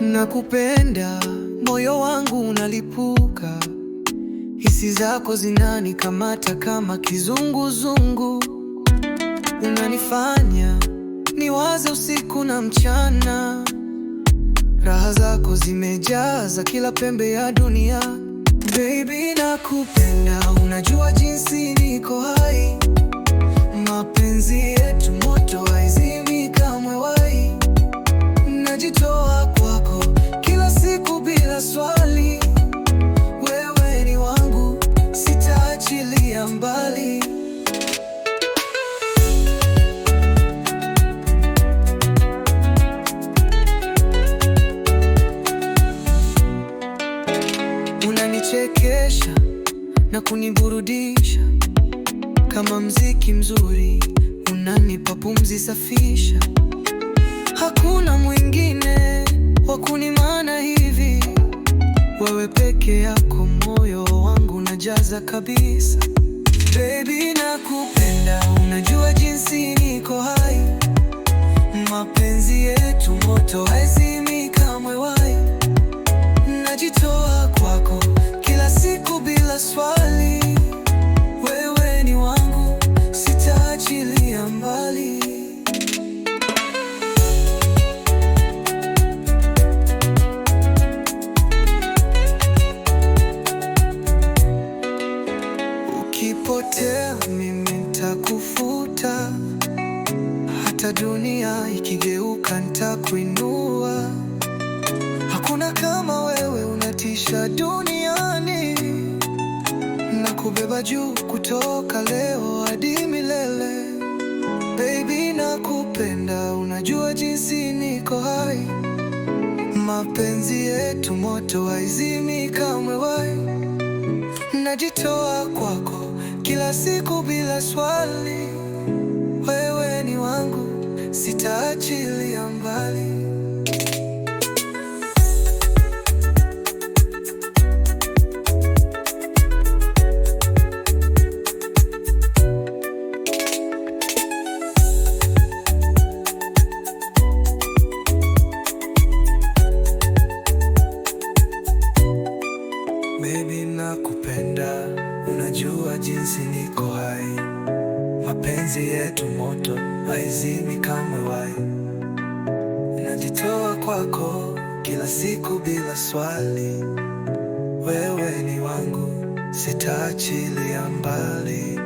Nakupenda, moyo wangu unalipuka, hisi zako zinanikamata kama kizunguzungu. Unanifanya niwaze usiku na mchana, raha zako zimejaza kila pembe ya dunia. Baby nakupenda, unajua jinsi niko hai, mapenzi yetu moto haizimi kamwe wai. Najitoa kwako kila siku bila swali, wewe ni wangu, sitaachilia mbali. Unanichekesha na kuniburudisha kama mziki mzuri, unanipa pumzi safisha. Hakuna mwingine wa kunimana hivi, wewe peke yako, moyo wangu unajaza kabisa. Baby nakupenda, unajua jinsi niko hai, mapenzi yetu moto haizimi kamwe wai. Najitoa kwako kila siku bila swali, wewe ni wangu, sitaachilia mbali. Ukipotea mimi nitakufuta, hata dunia ikigeuka nitakuinua. Hakuna kama wewe, unatisha duniani, nakubeba juu kutoka leo hadi milele. Baby nakupenda, unajua jinsi niko hai, mapenzi yetu moto haizimi kamwe wai. Najitoa kwako kila siku bila swali, wewe ni wangu, sitaachilia mbali. Baby nakupenda, unajua jinsi niko hai, mapenzi yetu moto haizimi kamwe wai. Najitoa kwako kila siku bila swali, wewe ni wangu, sitaachilia mbali.